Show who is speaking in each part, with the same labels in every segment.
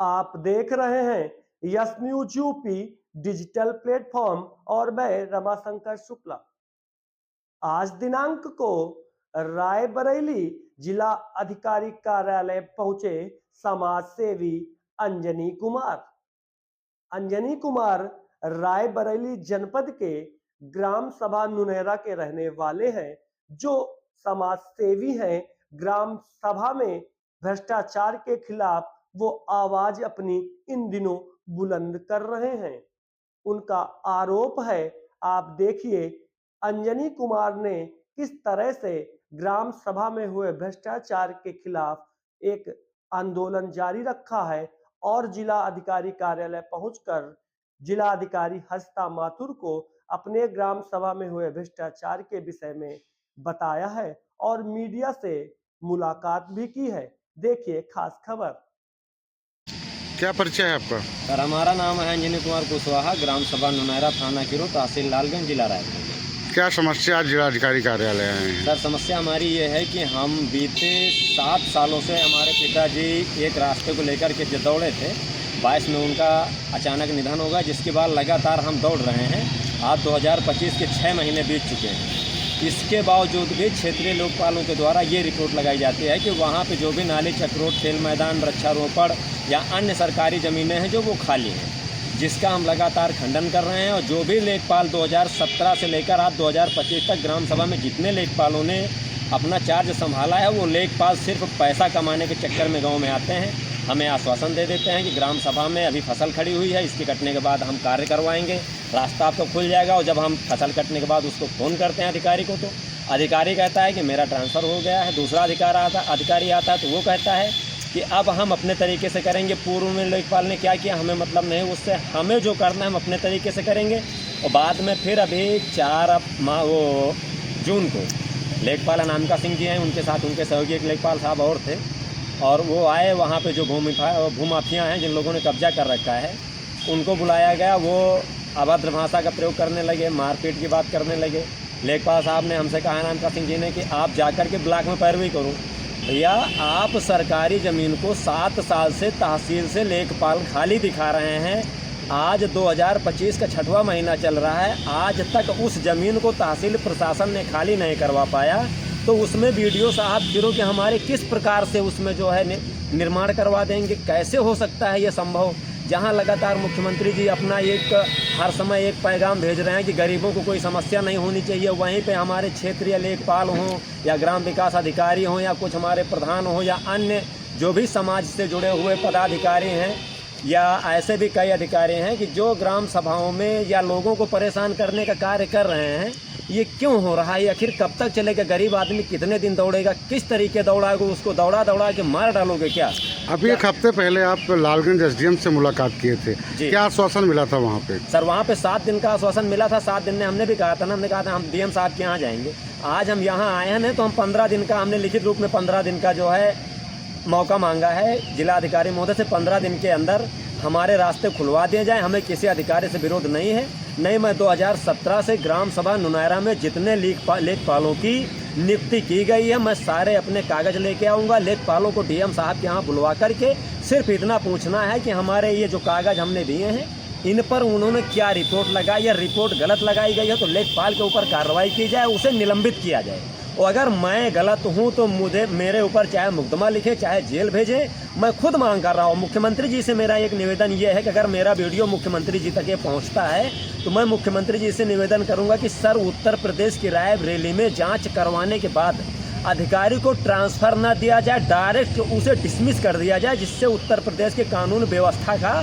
Speaker 1: आप देख रहे हैं yes news UP digital platform और मैं रमाशंकर शुक्ला। आज दिनांक को रायबरेली जिला अधिकारी कार्यालय पहुंचे समाज सेवी अंजनी कुमार। अंजनी कुमार रायबरेली जनपद के ग्राम सभा नुनहरा के रहने वाले हैं, जो समाज सेवी हैं। ग्राम सभा में भ्रष्टाचार के खिलाफ वो आवाज अपनी इन दिनों बुलंद कर रहे हैं। उनका आरोप है, आप देखिए अंजनी कुमार ने किस तरह से ग्राम सभा में हुए भ्रष्टाचार के खिलाफ एक आंदोलन जारी रखा है और जिला अधिकारी कार्यालय पहुंचकर जिला अधिकारी हस्ता माथुर को अपने ग्राम सभा में हुए भ्रष्टाचार के विषय में बताया है और मीडिया से मुलाकात भी की है। देखिए खास खबर।
Speaker 2: क्या परिचय है आपका?
Speaker 3: सर, हमारा नाम है अंजनी कुमार कुशवाहा, ग्राम सभा नुनहरा, थाना किरो, तहसील लालगंज, जिला रायपुर।
Speaker 2: क्या समस्या आज जिलाधिकारी कार्यालय आए हैं?
Speaker 3: सर, समस्या हमारी ये है कि हम बीते 7 सालों से हमारे पिताजी एक रास्ते को लेकर के दौड़े थे। 22 में उनका अचानक निधन होगा, जिसके बाद लगातार हम दौड़ रहे हैं। आज 2025 के 6 महीने बीत चुके हैं। इसके बावजूद भी क्षेत्रीय लोकपालों के द्वारा ये रिपोर्ट लगाई जाती है कि वहाँ पे जो भी नाली, चक्रोट, खेल मैदान, वृक्षारोपण या अन्य सरकारी ज़मीनें हैं जो वो खाली हैं, जिसका हम लगातार खंडन कर रहे हैं। और जो भी लेखपाल 2017 से लेकर आज 2025 तक ग्राम सभा में जितने लेखपालों ने अपना चार्ज संभाला है, वो लेखपाल सिर्फ पैसा कमाने के चक्कर में गाँव में आते हैं, हमें आश्वासन दे देते हैं कि ग्राम सभा में अभी फसल खड़ी हुई है, इसके कटने के बाद हम कार्य करवाएंगे, रास्ता आपको खुल जाएगा। और जब हम फसल कटने के बाद उसको फ़ोन करते हैं अधिकारी को, तो अधिकारी कहता है कि मेरा ट्रांसफ़र हो गया है। दूसरा अधिकारी आता है तो वो कहता है कि अब हम अपने तरीके से करेंगे। पूर्व में लेखपाल ने क्या किया हमें मतलब नहीं, उससे हमें जो करना है हम अपने तरीके से करेंगे। और बाद में फिर अभी 4 जून को लेखपाल अनामिका सिंह जी हैं, उनके साथ उनके सहयोगी एक लेखपाल साहब और थे, और वो आए। वहाँ पे जो भूमाफिया हैं, जिन लोगों ने कब्जा कर रखा है, उनको बुलाया गया। वो अभद्र भाषा का प्रयोग करने लगे, मारपीट की बात करने लगे। लेखपाल साहब ने हमसे कहा, अनामिका सिंह जी ने, कि आप जाकर के ब्लॉक में पैरवी करो। भैया, आप सरकारी ज़मीन को 7 साल से तहसील से लेखपाल खाली दिखा रहे हैं। आज 2025 का 6वां महीना चल रहा है, आज तक उस ज़मीन को तहसील प्रशासन ने खाली नहीं करवा पाया। तो उसमें वीडियो साहब गिरो कि हमारे किस प्रकार से उसमें जो है निर्माण करवा देंगे। कैसे हो सकता है ये संभव, जहां लगातार मुख्यमंत्री जी अपना हर समय एक पैगाम भेज रहे हैं कि गरीबों को कोई समस्या नहीं होनी चाहिए, वहीं पे हमारे क्षेत्रीय लेखपाल हों या ग्राम विकास अधिकारी हों या कुछ हमारे प्रधान हों या अन्य जो भी समाज से जुड़े हुए पदाधिकारी हैं या ऐसे भी कई अधिकारी हैं कि जो ग्राम सभाओं में या लोगों को परेशान करने का कार्य कर रहे हैं। ये क्यों हो रहा है? आखिर कब तक चलेगा? गरीब आदमी कितने दिन दौड़ेगा? किस तरीके दौड़ाएगा? उसको दौड़ा के मार डालोगे क्या?
Speaker 2: अभी एक हफ्ते पहले आप लालगंज एसडीएम से मुलाकात किए थे, क्या आश्वासन मिला था वहाँ पे?
Speaker 3: सर, वहाँ पे 7 दिन का आश्वासन मिला था। 7 दिन में हमने भी कहा था ना, हमने कहा था हम डीएम साहब के यहाँ जाएंगे। आज हम यहाँ आए हैं तो हम 15 दिन का, हमने लिखित रूप में 15 दिन का जो है मौका मांगा है जिला अधिकारी महोदय से। 15 दिन के अंदर हमारे रास्ते खुलवा दिए जाएँ। हमें किसी अधिकारी से विरोध नहीं है। नहीं, मैं 2017 से ग्राम सभा नुनहरा में जितने लेखपालों की नियुक्ति की गई है, मैं सारे अपने कागज लेके आऊँगा। लेखपालों को डीएम साहब के यहाँ बुलवा करके सिर्फ इतना पूछना है कि हमारे ये जो कागज हमने दिए हैं, इन पर उन्होंने क्या रिपोर्ट लगाई या रिपोर्ट गलत लगाई गई है तो लेखपाल के ऊपर कार्रवाई की जाए, उसे निलंबित किया जाए। और अगर मैं गलत हूं तो मेरे ऊपर चाहे मुकदमा लिखे, चाहे जेल भेजें, मैं खुद मांग कर रहा हूं। मुख्यमंत्री जी से मेरा एक निवेदन ये है कि अगर मेरा वीडियो मुख्यमंत्री जी तक ये पहुंचता है तो मैं मुख्यमंत्री जी से निवेदन करूंगा कि सर, उत्तर प्रदेश की रायबरेली में जांच करवाने के बाद अधिकारी को ट्रांसफ़र न दिया जाए, डायरेक्ट उसे डिसमिस कर दिया जाए, जिससे उत्तर प्रदेश के कानून व्यवस्था का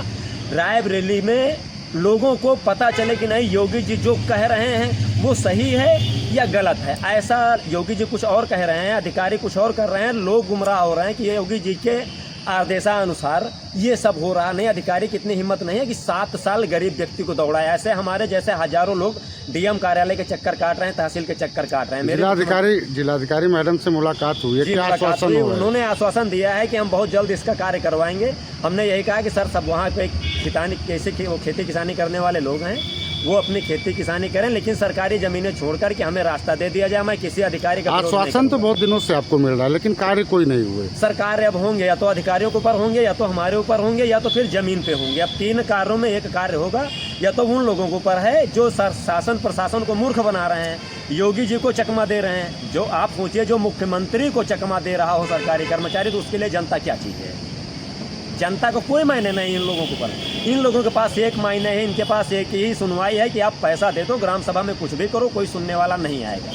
Speaker 3: रायबरेली में लोगों को पता चले कि नहीं, योगी जी जो कह रहे हैं वो सही है या गलत है। ऐसा योगी जी कुछ और कह रहे हैं, अधिकारी कुछ और कर रहे हैं, लोग गुमराह हो रहे हैं कि ये योगी जी के आदेशानुसार ये सब हो रहा। नहीं, अधिकारी की इतनी हिम्मत नहीं है कि 7 साल गरीब व्यक्ति को दौड़ाए। ऐसे हमारे जैसे हजारों लोग डीएम कार्यालय के चक्कर काट रहे हैं, तहसील के चक्कर काट रहे हैं।
Speaker 2: जिलाधिकारी मैडम से मुलाकात हुई है, क्या आश्वासन हुआ?
Speaker 3: उन्होंने आश्वासन दिया है कि हम बहुत जल्द इसका कार्य करवाएंगे। हमने यही कहा कि सर, सब वहाँ पे खेती किसानी करने वाले लोग हैं, वो अपनी खेती किसानी करें, लेकिन सरकारी ज़मीनें छोड़ कर के हमें रास्ता दे दिया जाए। मैं किसी अधिकारी का विरोध नहीं
Speaker 2: आश्वासन तो
Speaker 3: करूंगा।
Speaker 2: बहुत दिनों से आपको मिल रहा है लेकिन कार्य कोई नहीं हुए।
Speaker 3: सरकार अब होंगे या तो अधिकारियों के ऊपर होंगे, या तो हमारे ऊपर होंगे, या तो फिर ज़मीन पे होंगे। अब 3 कार्यों में एक कार्य होगा, या तो उन लोगों के ऊपर है जो शासन प्रशासन को मूर्ख बना रहे हैं, योगी जी को चकमा दे रहे हैं। जो आप सोचिए, जो मुख्यमंत्री को चकमा दे रहा हो सरकारी कर्मचारी, तो उसके लिए जनता क्या चीज़ है? जनता को कोई मायने नहीं इन लोगों के ऊपर। इन लोगों के पास एक मायने है, इनके पास एक ही सुनवाई है कि आप पैसा दे दो, ग्राम सभा में कुछ भी करो, कोई सुनने वाला नहीं आएगा।